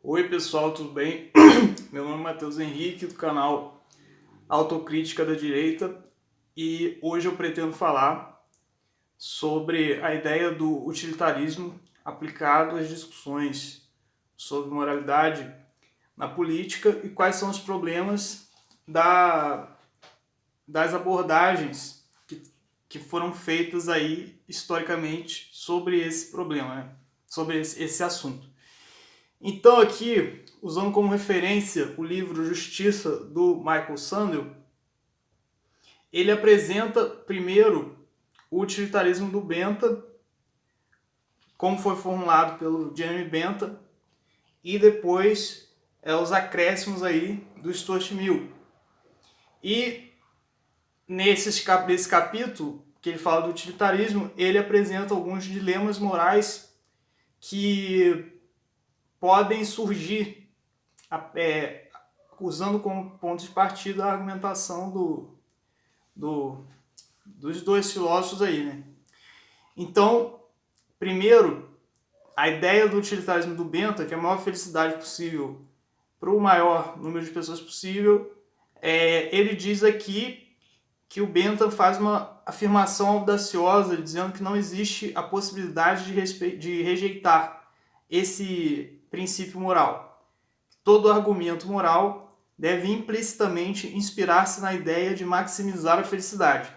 Oi pessoal, tudo bem? Meu nome é Matheus Henrique, do canal Autocrítica da Direita, e hoje eu pretendo falar sobre a ideia do utilitarismo aplicado às discussões sobre moralidade na política e quais são os problemas das abordagens que foram feitas aí historicamente sobre esse problema, né? Sobre esse assunto. Então aqui, usando como referência o livro Justiça, do Michael Sandel, ele apresenta primeiro o utilitarismo do Bentham, como foi formulado pelo Jeremy Bentham, e depois os acréscimos aí do Stuart Mill. E nesse capítulo, que ele fala do utilitarismo, ele apresenta alguns dilemas morais que podem surgir usando como ponto de partida a argumentação dos dois filósofos aí, né? Então, primeiro, a ideia do utilitarismo do Bentham, que é a maior felicidade possível para o maior número de pessoas possível, ele diz aqui que o Bentham faz uma afirmação audaciosa, dizendo que não existe a possibilidade de rejeitar esse princípio moral. Todo argumento moral deve implicitamente inspirar-se na ideia de maximizar a felicidade.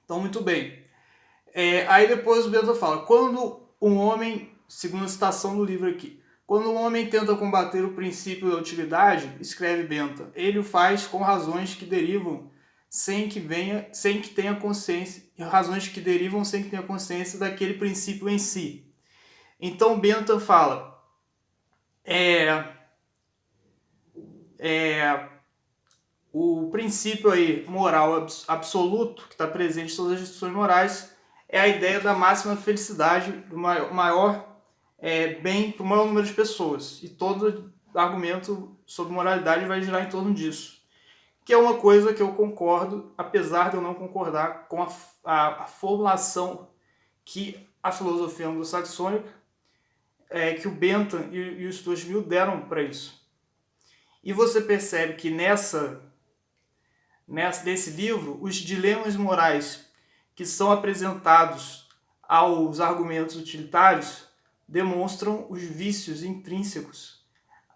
Então, muito bem. Aí depois o Bentham fala, quando um homem, segundo a citação do livro aqui, quando um homem tenta combater o princípio da utilidade, escreve Bentham, ele o faz com razões que derivam sem que tenha consciência daquele princípio em si. Então Bentham fala, o princípio aí moral absoluto que está presente em todas as discussões morais é a ideia da máxima felicidade, do maior bem para o maior número de pessoas. E todo argumento sobre moralidade vai girar em torno disso. Que é uma coisa que eu concordo, apesar de eu não concordar com a formulação que a filosofia anglo-saxônica, que o Bentham e o Stuart Mill deram para isso. E você percebe que nesse livro, os dilemas morais que são apresentados aos argumentos utilitários demonstram os vícios intrínsecos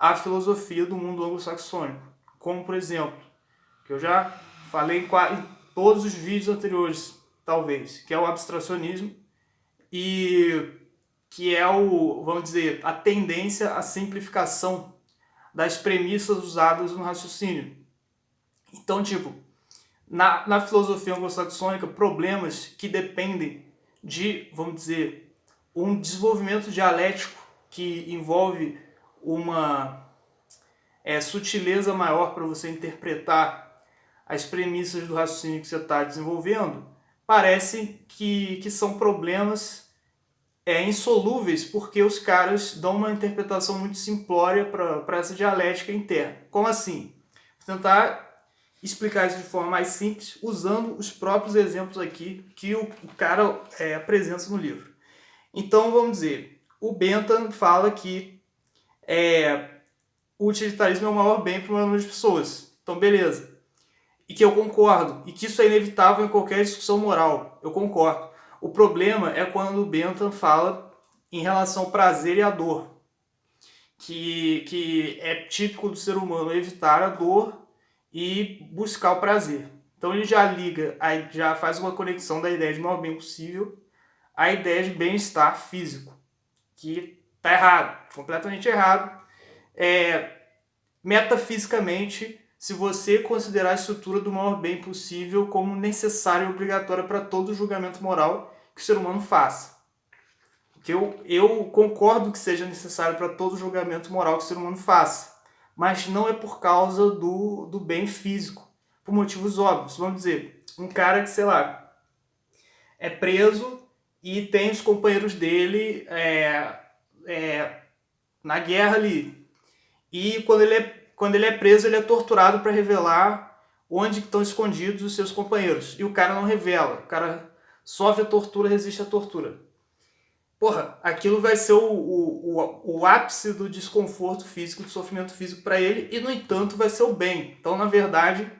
à filosofia do mundo anglo-saxônico. Como, por exemplo, que eu já falei em todos os vídeos anteriores, talvez, que é o abstracionismo e que é vamos dizer, a tendência à simplificação das premissas usadas no raciocínio. Então, na filosofia anglo-saxônica, problemas que dependem de, vamos dizer, um desenvolvimento dialético que envolve uma sutileza maior para você interpretar as premissas do raciocínio que você está desenvolvendo, parece que são problemas insolúveis, porque os caras dão uma interpretação muito simplória para essa dialética interna. Como assim? Vou tentar explicar isso de forma mais simples, usando os próprios exemplos aqui que o cara apresenta no livro. Então, vamos dizer, o Bentham fala que o utilitarismo é o maior bem para o maior número de pessoas. Então, beleza. E que eu concordo, e que isso é inevitável em qualquer discussão moral. Eu concordo. O problema é quando o Bentham fala em relação ao prazer e à dor, que é típico do ser humano evitar a dor e buscar o prazer. Então ele já já faz uma conexão da ideia de maior bem possível à ideia de bem-estar físico, que está errado, completamente errado. Metafisicamente, se você considerar a estrutura do maior bem possível como necessária e obrigatória para todo julgamento moral que o ser humano faça. Porque eu concordo que seja necessário para todo julgamento moral que o ser humano faça, mas não é por causa do bem físico, por motivos óbvios. Vamos dizer, um cara que, sei lá, é preso e tem os companheiros dele na guerra ali. E quando ele é preso, ele é torturado para revelar onde estão escondidos os seus companheiros. E o cara não revela. O cara sofre a tortura, resiste à tortura. porra, aquilo vai ser o ápice do desconforto físico, do sofrimento físico para ele, e no entanto vai ser o bem. Então, na verdade,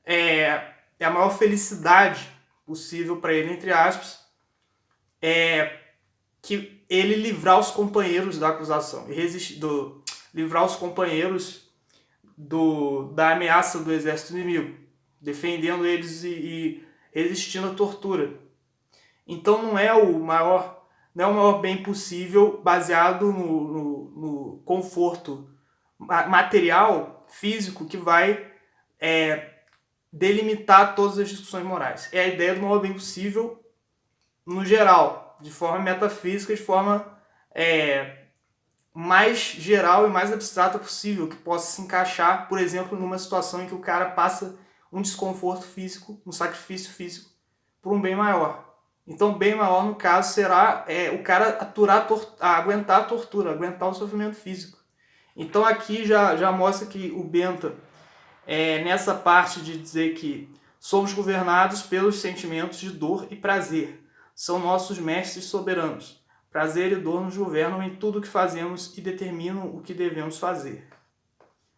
é a maior felicidade possível para ele, entre aspas, que ele livrar os companheiros da acusação, e livrar os companheiros da ameaça do exército inimigo, defendendo eles e resistindo à tortura. Então não é o maior bem possível baseado no conforto material, físico, que vai delimitar todas as discussões morais. É a ideia do maior bem possível no geral, de forma metafísica, de forma mais geral e mais abstrata possível, que possa se encaixar, por exemplo, numa situação em que o cara passa um desconforto físico, um sacrifício físico, por um bem maior. Então, bem maior, no caso, será o cara aguentar a tortura, aguentar o sofrimento físico. Então, aqui já mostra que o Benta, nessa parte de dizer que somos governados pelos sentimentos de dor e prazer. São nossos mestres soberanos. Prazer e dor nos governam em tudo o que fazemos e determinam o que devemos fazer.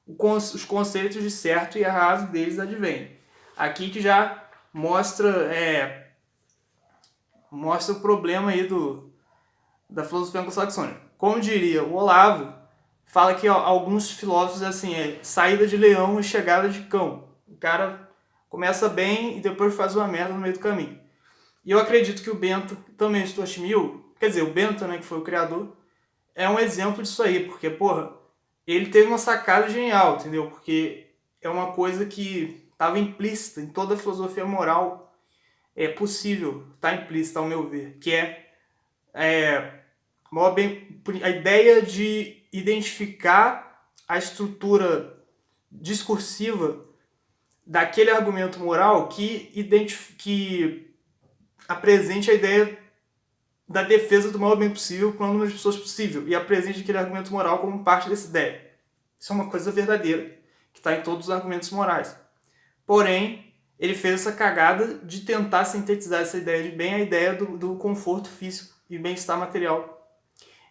Os conceitos de certo e errado deles advêm. Aqui que já mostra o problema aí da filosofia anglo-saxônica. Como diria o Olavo, fala que alguns filósofos assim, saída de leão e chegada de cão. O cara começa bem e depois faz uma merda no meio do caminho. E eu acredito que o Bento, também Stuart Mill, quer dizer, o Bento, né, que foi o criador, é um exemplo disso aí, porque, porra, ele teve uma sacada genial, entendeu? Porque é uma coisa que estava implícita em toda a filosofia moral possível, está implícita, ao meu ver, que a ideia de identificar a estrutura discursiva daquele argumento moral que apresente a ideia da defesa do maior bem possível para o número de pessoas possível e apresente aquele argumento moral como parte dessa ideia. Isso é uma coisa verdadeira, que está em todos os argumentos morais. Porém, ele fez essa cagada de tentar sintetizar essa ideia de bem, a ideia do conforto físico e bem-estar material.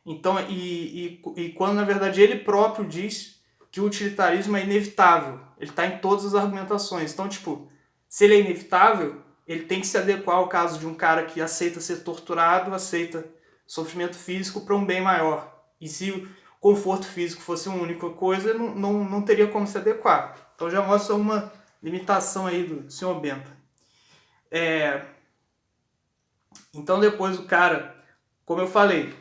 Então, e quando na verdade ele próprio diz que o utilitarismo é inevitável, ele está em todas as argumentações. Então, tipo, se ele é inevitável, ele tem que se adequar ao caso de um cara que aceita ser torturado, aceita sofrimento físico para um bem maior. E se o conforto físico fosse uma única coisa, não teria como se adequar. Então já mostra uma limitação aí do senhor Benta. Então depois o cara, como eu falei,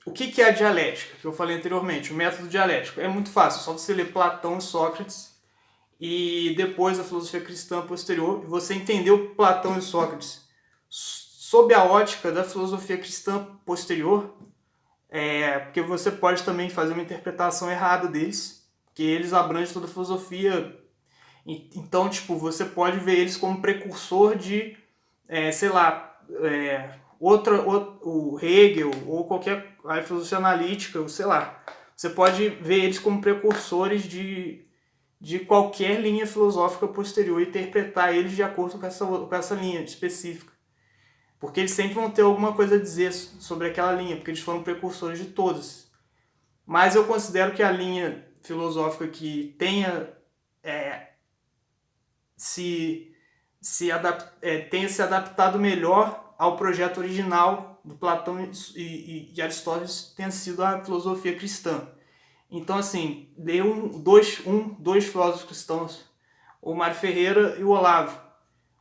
o que é a dialética, que eu falei anteriormente, o método dialético? É muito fácil, é só você ler Platão e Sócrates e depois a filosofia cristã posterior, e você entendeu Platão e Sócrates sob a ótica da filosofia cristã posterior, porque você pode também fazer uma interpretação errada deles, porque eles abrangem toda a filosofia. Então, tipo, você pode ver eles como precursor de, o Hegel ou qualquer filosofia analítica, sei lá. Você pode ver eles como precursores de qualquer linha filosófica posterior e interpretar eles de acordo com essa linha específica. Porque eles sempre vão ter alguma coisa a dizer sobre aquela linha, porque eles foram precursores de todas. Mas eu considero que a linha filosófica que tenha tenha se adaptado melhor ao projeto original do Platão e Aristóteles tenha sido a filosofia cristã. Então, assim, deu dois filósofos cristãos, o Mário Ferreira e o Olavo,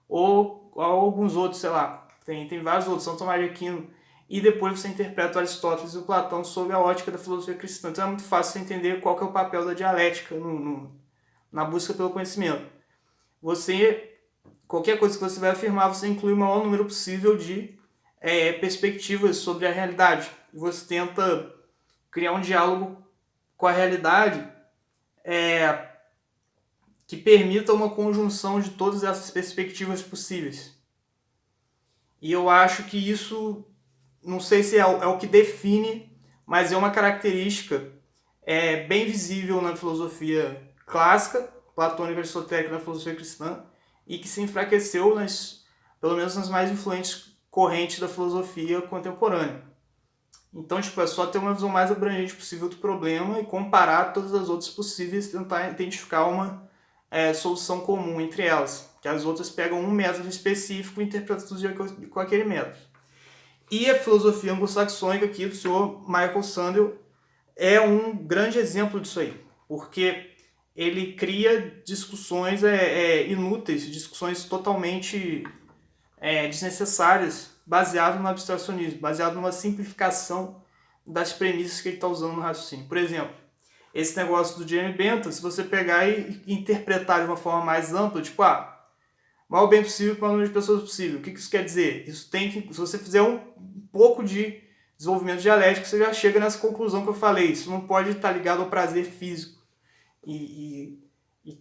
ou alguns outros, sei lá, tem vários outros, São Tomás de Aquino, e depois você interpreta o Aristóteles e o Platão sob a ótica da filosofia cristã. Então é muito fácil você entender qual que é o papel da dialética na busca pelo conhecimento. Qualquer coisa que você vai afirmar, você inclui o maior número possível de perspectivas sobre a realidade. Você tenta criar um diálogo com a realidade que permita uma conjunção de todas essas perspectivas possíveis. E eu acho que isso, não sei se é o que define, mas é uma característica bem visível na filosofia clássica, platônica e aristotélica, na filosofia cristã, e que se enfraqueceu, pelo menos nas mais influentes corrente da filosofia contemporânea. Então, tipo, é só ter uma visão mais abrangente possível do problema e comparar todas as outras possíveis e tentar identificar uma solução comum entre elas. Que as outras pegam um método específico e interpretam tudo de acordo com aquele método. E a filosofia anglo-saxônica aqui do senhor Michael Sandel é um grande exemplo disso aí, porque ele cria discussões inúteis, discussões totalmente desnecessárias, baseado no abstracionismo, baseado numa simplificação das premissas que ele está usando no raciocínio. Por exemplo, esse negócio do Jeremy Bentham, se você pegar e interpretar de uma forma mais ampla, tipo, o maior bem possível para o número de pessoas possível. O que isso quer dizer? Isso tem que, se você fizer um pouco de desenvolvimento dialético, você já chega nessa conclusão que eu falei. Isso não pode estar ligado ao prazer físico. E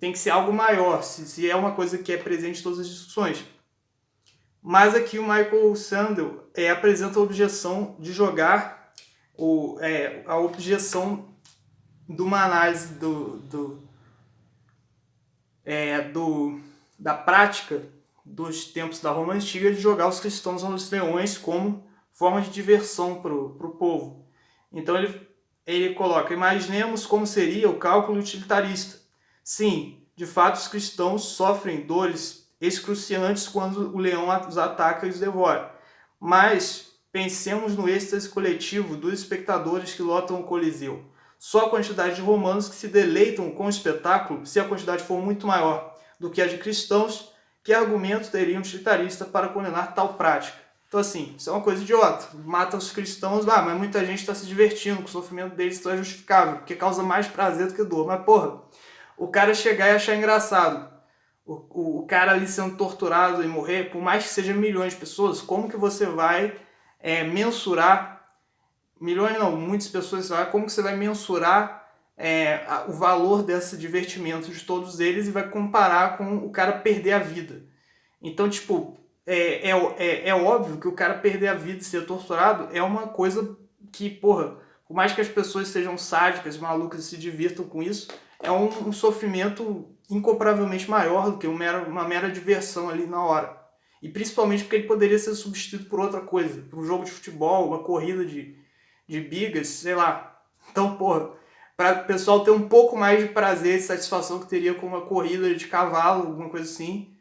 tem que ser algo maior, se é uma coisa que é presente em todas as discussões. Mas aqui o Michael Sandel apresenta a objeção de jogar a objeção de uma análise da prática dos tempos da Roma Antiga de jogar os cristãos aos leões como forma de diversão para o povo. Então ele coloca: imaginemos como seria o cálculo utilitarista. Sim, de fato os cristãos sofrem dores excruciantes quando o leão os ataca e os devora. Mas pensemos no êxtase coletivo dos espectadores que lotam o Coliseu. Só a quantidade de romanos que se deleitam com o espetáculo, se a quantidade for muito maior do que a de cristãos, que argumento teria um utilitarista para condenar tal prática? Então, assim, isso é uma coisa idiota. Matam os cristãos, mas muita gente está se divertindo, que o sofrimento deles é justificável, porque causa mais prazer do que dor. Mas, porra, o cara chegar e achar engraçado o cara ali sendo torturado e morrer, por mais que sejam milhões de pessoas, como que você vai mensurar, milhões não, muitas pessoas, como que você vai mensurar o valor desse divertimento de todos eles e vai comparar com o cara perder a vida? Então, tipo, é óbvio que o cara perder a vida e ser torturado é uma coisa que, porra, por mais que as pessoas sejam sádicas, malucas e se divirtam com isso, é um sofrimento incomparavelmente maior do que uma mera diversão ali na hora. E principalmente porque ele poderia ser substituído por outra coisa, por um jogo de futebol, uma corrida de bigas, sei lá. Então, porra, para o pessoal ter um pouco mais de prazer e satisfação que teria com uma corrida de cavalo, alguma coisa assim,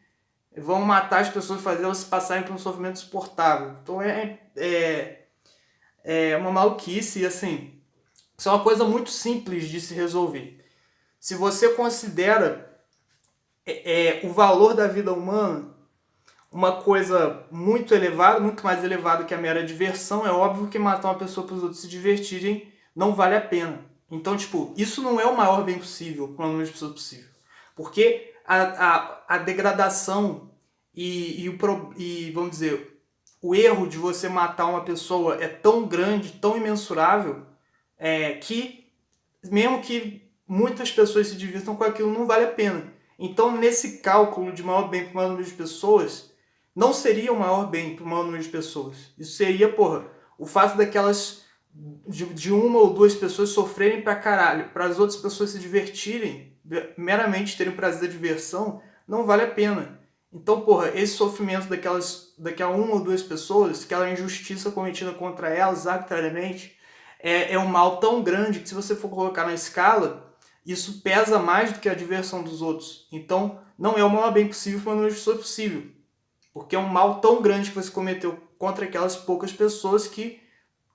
vão matar as pessoas e fazer elas passarem por um sofrimento insuportável. Então é uma maluquice e assim, isso é uma coisa muito simples de se resolver. Se você considera o valor da vida humana uma coisa muito elevada, muito mais elevada que a mera diversão, é óbvio que matar uma pessoa para os outros se divertirem não vale a pena. Então, tipo, isso não é o maior bem possível para o número de pessoas possível. Porque a degradação e vamos dizer, o erro de você matar uma pessoa é tão grande, tão imensurável, que mesmo que muitas pessoas se divirtam com aquilo, não vale a pena. Então, nesse cálculo de maior bem para o maior número de pessoas, não seria o maior bem para o maior número de pessoas. Isso seria, o fato daquelas de uma ou duas pessoas sofrerem pra caralho, para as outras pessoas se divertirem, meramente terem o prazer da diversão, não vale a pena. Então, esse sofrimento daquela uma ou duas pessoas, aquela injustiça cometida contra elas arbitrariamente, é um mal tão grande que, se você for colocar na escala, isso pesa mais do que a diversão dos outros. Então, não é o maior bem possível para o número de pessoas possível. Porque é um mal tão grande que você cometeu contra aquelas poucas pessoas que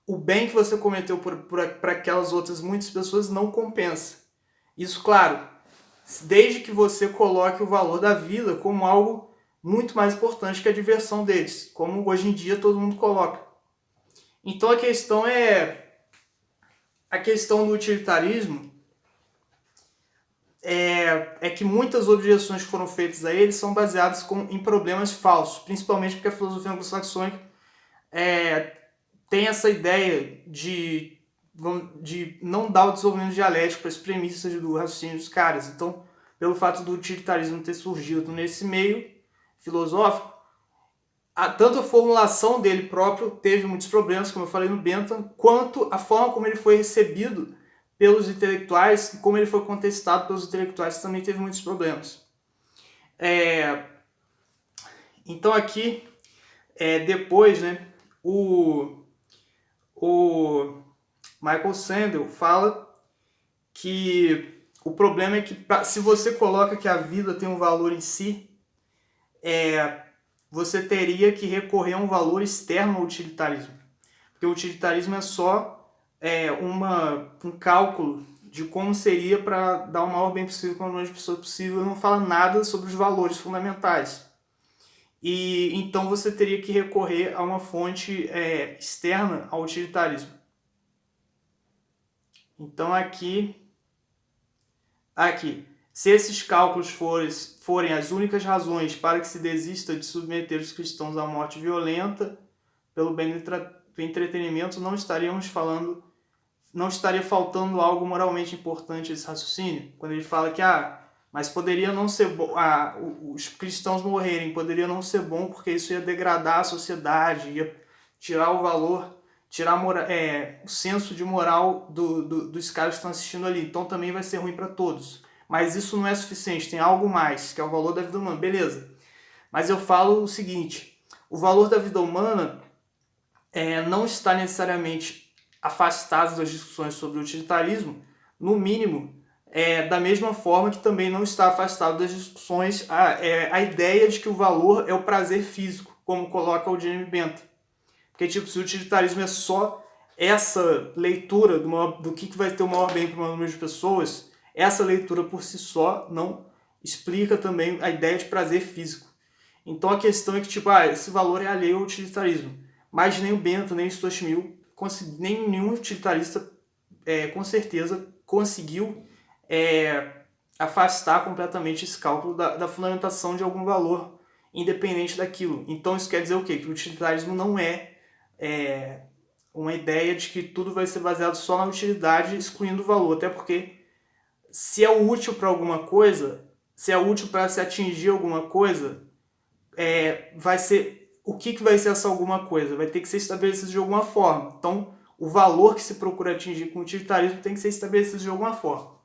o bem que você cometeu para aquelas outras muitas pessoas não compensa. Isso, claro, desde que você coloque o valor da vida como algo muito mais importante que a diversão deles, como hoje em dia todo mundo coloca. Então a questão do utilitarismo é que muitas objeções que foram feitas a ele são baseadas em problemas falsos, principalmente porque a filosofia anglo-saxônica tem essa ideia de não dar o desenvolvimento dialético para as premissas do raciocínio dos caras. Então, pelo fato do utilitarismo ter surgido nesse meio filosófico, tanto a formulação dele próprio teve muitos problemas, como eu falei no Bentham, quanto a forma como ele foi recebido pelos intelectuais e como ele foi contestado pelos intelectuais também teve muitos problemas. Então aqui depois, né, o Michael Sandel fala que o problema é que se você coloca que a vida tem um valor em si, você teria que recorrer a um valor externo ao utilitarismo. Porque o utilitarismo é só um cálculo de como seria para dar o maior bem possível para o número de pessoas possível, não fala nada sobre os valores fundamentais. E então você teria que recorrer a uma fonte externa ao utilitarismo. Então aqui, se esses cálculos forem as únicas razões para que se desista de submeter os cristãos à morte violenta pelo bem do entretenimento, não estaria faltando algo moralmente importante a esse raciocínio? Quando ele fala que, mas poderia não ser bom, os cristãos morrerem, poderia não ser bom porque isso ia degradar a sociedade, ia tirar o valor, tirar o senso de moral dos caras que estão assistindo ali, então também vai ser ruim para todos. Mas isso não é suficiente, tem algo mais, que é o valor da vida humana, beleza. Mas eu falo o seguinte, o valor da vida humana não está necessariamente afastado das discussões sobre o utilitarismo, no mínimo, da mesma forma que também não está afastado das discussões a ideia de que o valor é o prazer físico, como coloca o Jeremy Bentham. Porque, tipo, se o utilitarismo é só essa leitura do que vai ter o maior bem para o maior número de pessoas, essa leitura por si só não explica também a ideia de prazer físico. Então a questão é que, tipo, esse valor é alheio ao utilitarismo. Mas nem o Bentham, nem o Stuart Mill, nem nenhum utilitarista, com certeza, conseguiu afastar completamente esse cálculo da fundamentação de algum valor independente daquilo. Então isso quer dizer o quê? Que o utilitarismo não é uma ideia de que tudo vai ser baseado só na utilidade, excluindo o valor. Até porque se é útil para alguma coisa, se é útil para se atingir alguma coisa, vai ser... O que vai ser essa alguma coisa? Vai ter que ser estabelecido de alguma forma. Então, o valor que se procura atingir com o utilitarismo tem que ser estabelecido de alguma forma.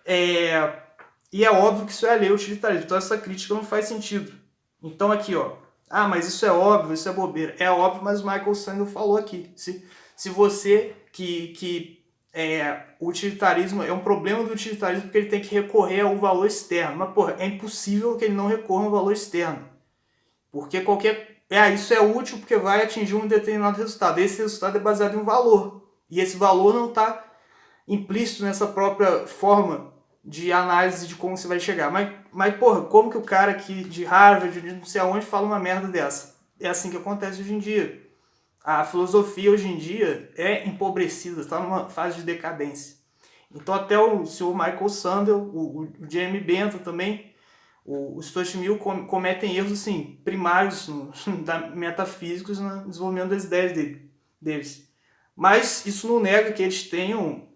E é óbvio que isso é alheio ao utilitarismo. Então, essa crítica não faz sentido. Então, aqui, mas isso é óbvio, isso é bobeira. É óbvio, mas o Michael Sandel falou aqui. Se você o utilitarismo é um problema do utilitarismo porque ele tem que recorrer ao valor externo. Mas, porra, é impossível que ele não recorra ao valor externo. Porque isso é útil porque vai atingir um determinado resultado. Esse resultado é baseado em um valor. E esse valor não está implícito nessa própria forma de análise de como você vai chegar. Mas porra, como que o cara aqui de Harvard, de não sei aonde, fala uma merda dessa? É assim que acontece hoje em dia. A filosofia hoje em dia é empobrecida, está numa fase de decadência. Então até o senhor Michael Sandel, o Jeremy Bentham também, o Stuart Mill cometem erros assim, primários metafísicos no desenvolvimento das ideias deles. Mas isso não nega que eles tenham...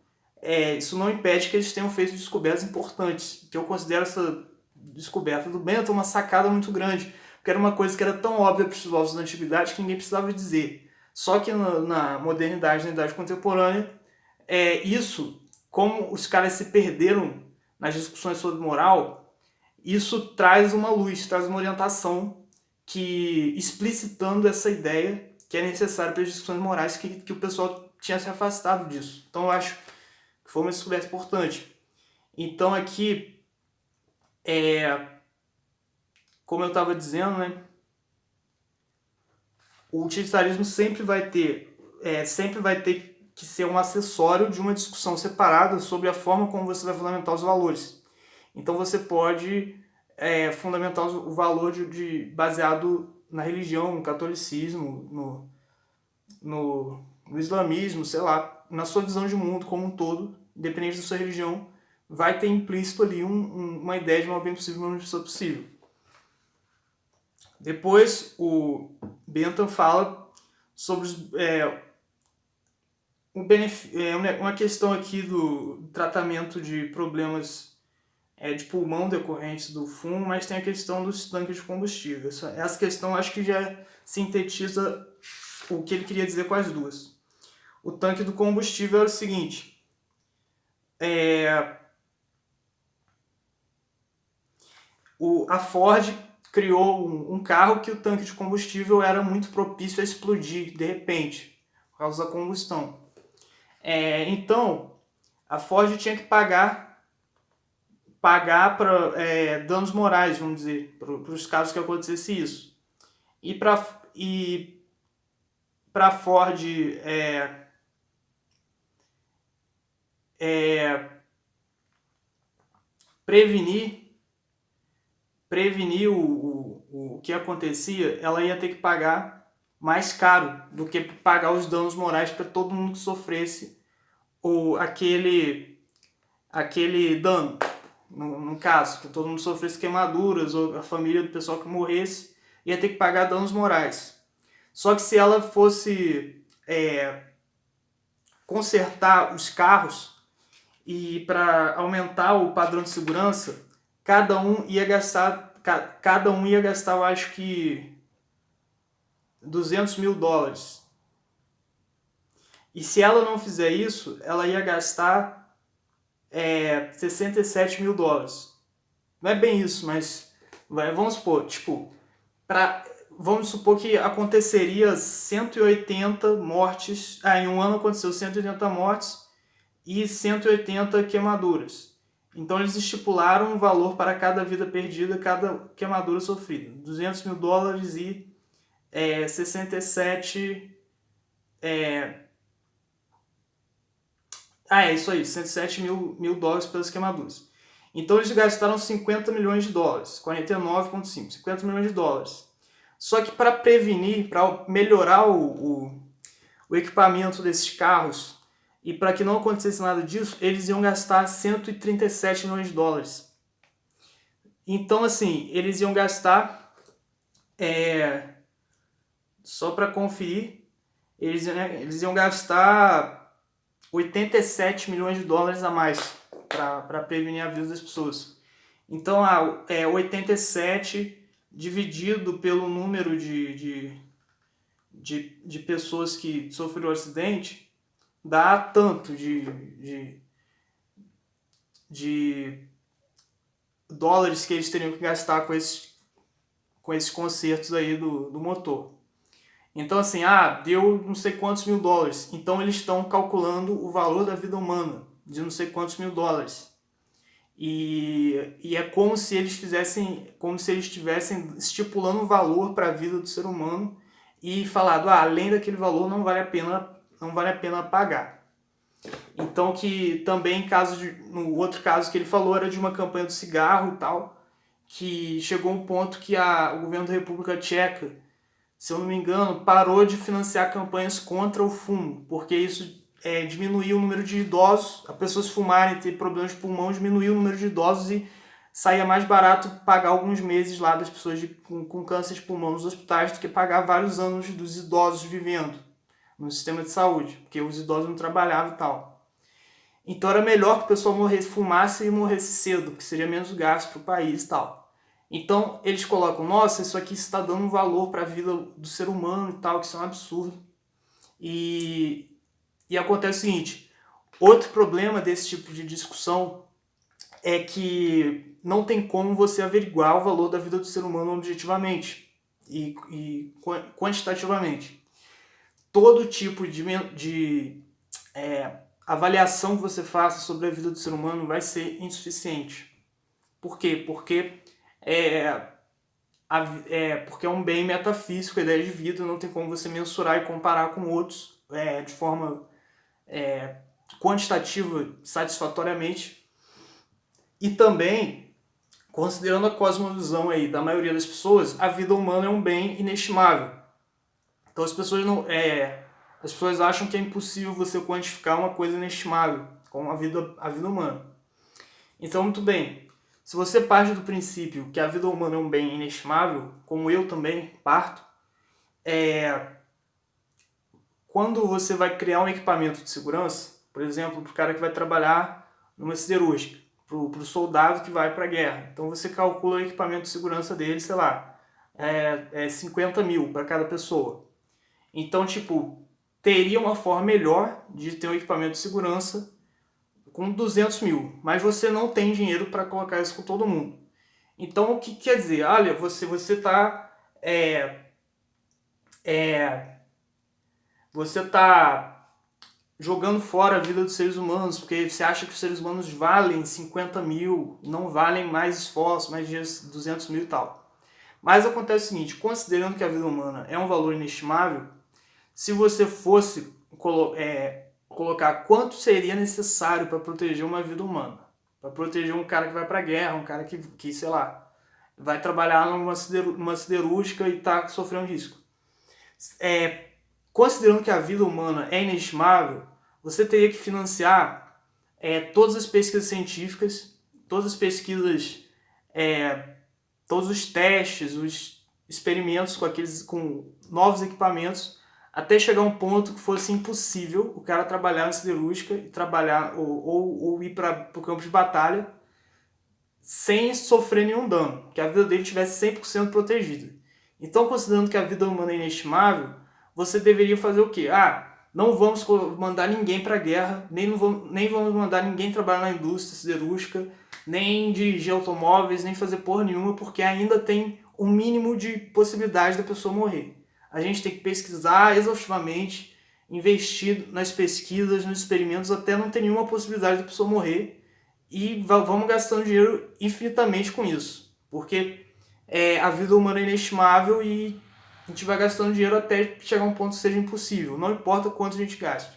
isso não impede que eles tenham feito descobertas importantes. Que eu considero essa descoberta do Bentham uma sacada muito grande. Porque era uma coisa que era tão óbvia para os filósofos da antiguidade que ninguém precisava dizer. Só que na modernidade, na idade contemporânea, isso, como os caras se perderam nas discussões sobre moral, isso traz uma luz, traz uma orientação que explicitando essa ideia que é necessária para as discussões morais que o pessoal tinha se afastado disso. Então eu acho que foi uma descoberta importante. Então aqui, como eu estava dizendo, né, o utilitarismo sempre vai ter que ser um acessório de uma discussão separada sobre a forma como você vai fundamentar os valores. Então você pode fundamentar o valor baseado na religião, no catolicismo, no islamismo, sei lá, na sua visão de mundo como um todo, independente da sua religião, vai ter implícito ali uma ideia de uma bem possível, uma pessoa possível. Depois o Bentham fala sobre uma questão aqui do tratamento de problemas de pulmão decorrentes do fumo, mas tem a questão dos tanques de combustível. Essa questão acho que já sintetiza o que ele queria dizer com as duas. O tanque do combustível é o seguinte: a Ford criou um carro que o tanque de combustível era muito propício a explodir de repente, por causa da combustão. Então, a Ford tinha que pagar para danos morais, vamos dizer, para os casos que acontecesse isso. E para a Ford prevenir o que acontecia, ela ia ter que pagar mais caro do que pagar os danos morais para todo mundo que sofresse aquele dano. No caso, que todo mundo sofresse queimaduras, ou a família do pessoal que morresse ia ter que pagar danos morais. Só que se ela fosse consertar os carros e para aumentar o padrão de segurança, cada um ia gastar, eu acho que $200 mil. E se ela não fizer isso, ela ia gastar $67 mil. Não é bem isso, mas vamos supor, vamos supor que aconteceria 180 mortes. Em um ano aconteceu 180 mortes e 180 queimaduras. Então eles estipularam um valor para cada vida perdida, cada queimadura sofrida. $200 mil e 67... é isso aí, $107 mil pelas queimaduras. Então eles gastaram $50 milhões, 49,5, $50 milhões. Só que para prevenir, para melhorar o equipamento desses carros e para que não acontecesse nada disso, eles iam gastar $137 milhões. Então, assim, eles iam gastar, só para conferir, eles iam gastar $87 milhões a mais para prevenir a vida das pessoas. Então, 87 dividido pelo número de pessoas que sofreram o acidente dá tanto de dólares que eles teriam que gastar com esses consertos aí do motor. Então, assim, deu não sei quantos $1.000. Então, eles estão calculando o valor da vida humana de não sei quantos $1.000. E é como se eles estivessem estipulando um valor para a vida do ser humano e falado, além daquele valor não vale a pena pagar. Então, que também no outro caso que ele falou era de uma campanha do cigarro e tal, que chegou um ponto que o governo da República Tcheca, se eu não me engano, parou de financiar campanhas contra o fumo, porque isso diminuiu o número de idosos, as pessoas fumarem, ter problemas de pulmão, diminuiu o número de idosos e saía mais barato pagar alguns meses lá das pessoas com câncer de pulmão nos hospitais do que pagar vários anos dos idosos vivendo no sistema de saúde, porque os idosos não trabalhavam e tal. Então era melhor que o pessoal fumasse e morresse cedo, porque seria menos gasto para o país e tal. Então eles colocam, nossa, isso aqui está dando um valor para a vida do ser humano e tal, que isso é um absurdo. E acontece o seguinte, outro problema desse tipo de discussão é que não tem como você averiguar o valor da vida do ser humano objetivamente e quantitativamente. Todo tipo de avaliação que você faça sobre a vida do ser humano vai ser insuficiente. Por quê? Porque porque é um bem metafísico, a ideia de vida, não tem como você mensurar e comparar com outros de forma quantitativa satisfatoriamente. E também, considerando a cosmovisão aí da maioria das pessoas, a vida humana é um bem inestimável. Então as pessoas acham que é impossível você quantificar uma coisa inestimável, como a vida humana. Então, muito bem, se você parte do princípio que a vida humana é um bem inestimável, como eu também parto, quando você vai criar um equipamento de segurança, por exemplo, para o cara que vai trabalhar numa siderúrgica, para o soldado que vai para a guerra, então você calcula o equipamento de segurança dele, sei lá, 50 mil para cada pessoa. Então, teria uma forma melhor de ter um equipamento de segurança com 200 mil, mas você não tem dinheiro para colocar isso com todo mundo. Então, o que quer dizer? Olha, você está você tá jogando fora a vida dos seres humanos, porque você acha que os seres humanos valem 50 mil, não valem mais esforço, mais dias 200 mil e tal. Mas acontece o seguinte, considerando que a vida humana é um valor inestimável, se você fosse colocar quanto seria necessário para proteger uma vida humana, para proteger um cara que vai para a guerra, um cara que, sei lá, vai trabalhar numa siderúrgica e está sofrendo risco. Considerando que a vida humana é inestimável, você teria que financiar todas as pesquisas científicas, todas as pesquisas, todos os testes, os experimentos com novos equipamentos, até chegar a um ponto que fosse impossível o cara trabalhar na siderúrgica e trabalhar ou ir para o campo de batalha sem sofrer nenhum dano, que a vida dele tivesse 100% protegida. Então, considerando que a vida humana é inestimável, você deveria fazer o quê? Não vamos mandar ninguém para a guerra, nem vamos mandar ninguém trabalhar na indústria siderúrgica, nem dirigir automóveis, nem fazer porra nenhuma, porque ainda tem um mínimo de possibilidade da pessoa morrer. A gente tem que pesquisar exaustivamente, investir nas pesquisas, nos experimentos, até não ter nenhuma possibilidade da pessoa morrer, e vamos gastando dinheiro infinitamente com isso, porque a vida humana é inestimável e a gente vai gastando dinheiro até chegar a um ponto que seja impossível, não importa quanto a gente gaste.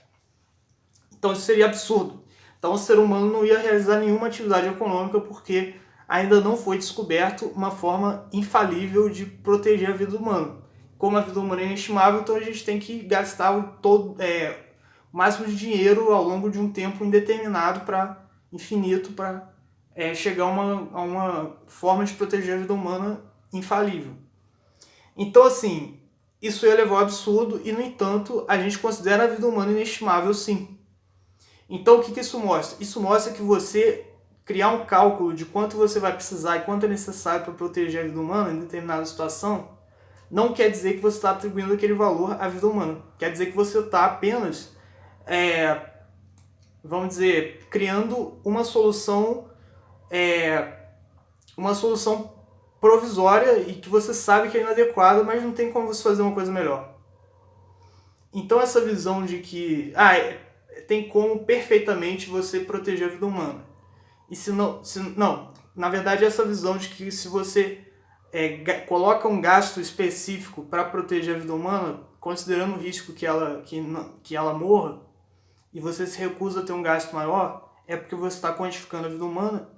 Então isso seria absurdo. Então o ser humano não ia realizar nenhuma atividade econômica porque ainda não foi descoberto uma forma infalível de proteger a vida humana. Como a vida humana é inestimável, então a gente tem que gastar o máximo de dinheiro ao longo de um tempo indeterminado infinito para chegar a uma forma de proteger a vida humana infalível. Então, assim, isso ia levar ao absurdo e, no entanto, a gente considera a vida humana inestimável, sim. Então, o que isso mostra? Isso mostra que você criar um cálculo de quanto você vai precisar e quanto é necessário para proteger a vida humana em determinada situação, não quer dizer que você está atribuindo aquele valor à vida humana. Quer dizer que você está apenas, vamos dizer, criando uma solução provisória e que você sabe que é inadequada, mas não tem como você fazer uma coisa melhor. Então essa visão de que tem como perfeitamente você proteger a vida humana. E não, na verdade essa visão de que se você coloca um gasto específico para proteger a vida humana, considerando o risco que ela morra, e você se recusa a ter um gasto maior, é porque você está quantificando a vida humana,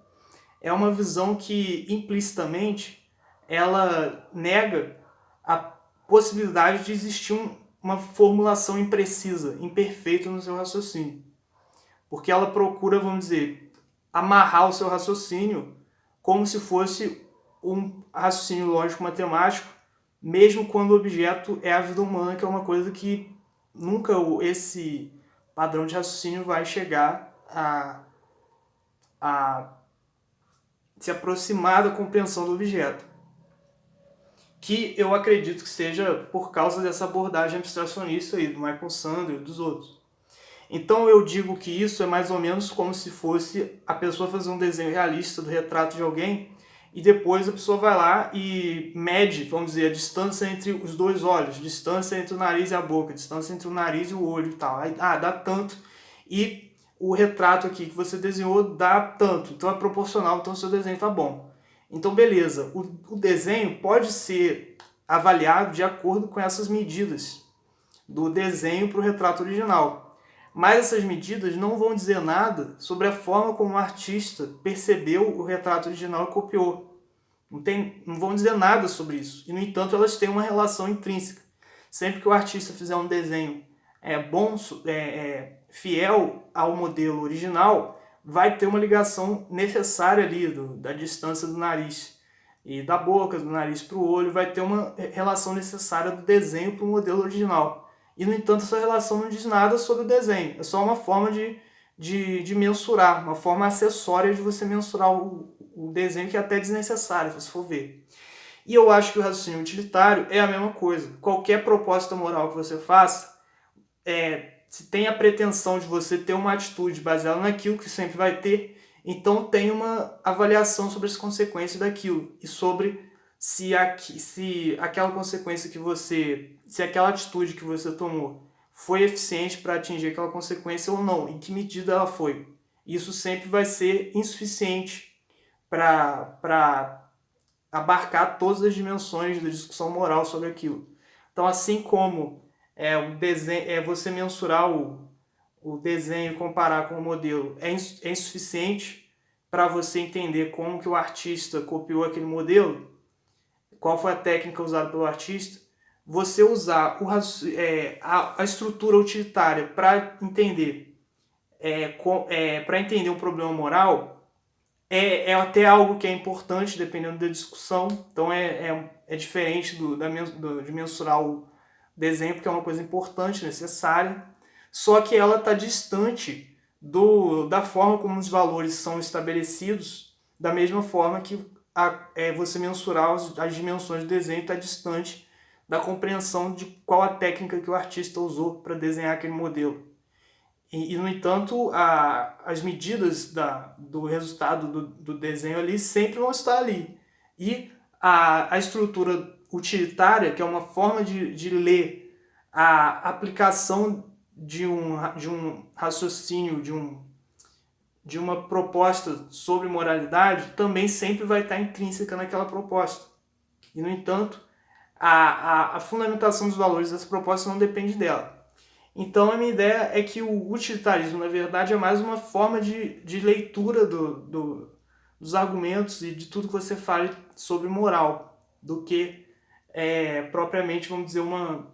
é uma visão que implicitamente ela nega a possibilidade de existir uma formulação imprecisa, imperfeita no seu raciocínio. Porque ela procura, vamos dizer, amarrar o seu raciocínio como se fosse um raciocínio lógico-matemático, mesmo quando o objeto é a vida humana, que é uma coisa que nunca esse padrão de raciocínio vai chegar a se aproximar da compreensão do objeto. Que eu acredito que seja por causa dessa abordagem abstracionista aí, do Michael Sandel e dos outros. Então eu digo que isso é mais ou menos como se fosse a pessoa fazer um desenho realista do retrato de alguém e depois a pessoa vai lá e mede, vamos dizer, a distância entre os dois olhos, distância entre o nariz e a boca, distância entre o nariz e o olho e tal. Aí, dá tanto. E o retrato aqui que você desenhou dá tanto, então é proporcional, então o seu desenho tá bom. Então beleza, o desenho pode ser avaliado de acordo com essas medidas do desenho para o retrato original. Mas essas medidas não vão dizer nada sobre a forma como o artista percebeu o retrato original e copiou. Não vão dizer nada sobre isso. E, no entanto, elas têm uma relação intrínseca. Sempre que o artista fizer um desenho bom, fiel ao modelo original, vai ter uma ligação necessária ali da distância do nariz e da boca, do nariz para o olho, vai ter uma relação necessária do desenho para o modelo original. E, no entanto, essa relação não diz nada sobre o desenho. É só uma forma de mensurar, uma forma acessória de você mensurar o desenho, que é até desnecessário, se for ver. E eu acho que o raciocínio utilitário é a mesma coisa. Qualquer proposta moral que você faça, se tem a pretensão de você ter uma atitude baseada naquilo que sempre vai ter, Então tem uma avaliação sobre as consequências daquilo e sobre se aquela consequência se aquela atitude que você tomou foi eficiente para atingir aquela consequência ou não, em que medida ela foi. Isso sempre vai ser insuficiente para abarcar todas as dimensões da discussão moral sobre aquilo. Então, assim como você mensurar o desenho e comparar com o modelo é insuficiente para você entender como que o artista copiou aquele modelo, qual foi a técnica usada pelo artista, você usar a estrutura utilitária para entender um problema moral é até algo que é importante dependendo da discussão. Então é diferente de mensurar o desenho, porque é uma coisa importante, necessária, só que ela está distante da forma como os valores são estabelecidos, da mesma forma que você mensurar as dimensões do desenho está distante da compreensão de qual a técnica que o artista usou para desenhar aquele modelo. No entanto, as medidas do resultado do desenho ali sempre vão estar ali. E a estrutura utilitária, que é uma forma de ler a aplicação de um raciocínio, de uma proposta sobre moralidade, também sempre vai estar intrínseca naquela proposta. E, no entanto, a fundamentação dos valores dessa proposta não depende dela. Então, a minha ideia é que o utilitarismo, na verdade, é mais uma forma de leitura dos argumentos e de tudo que você fale sobre moral, do que propriamente, vamos dizer, uma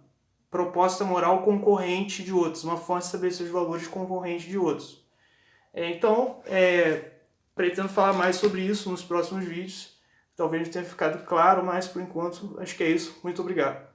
proposta moral concorrente de outros, uma forma de estabelecer os valores concorrente de outros. Então, pretendo falar mais sobre isso nos próximos vídeos. Talvez não tenha ficado claro, mas por enquanto acho que é isso. Muito obrigado.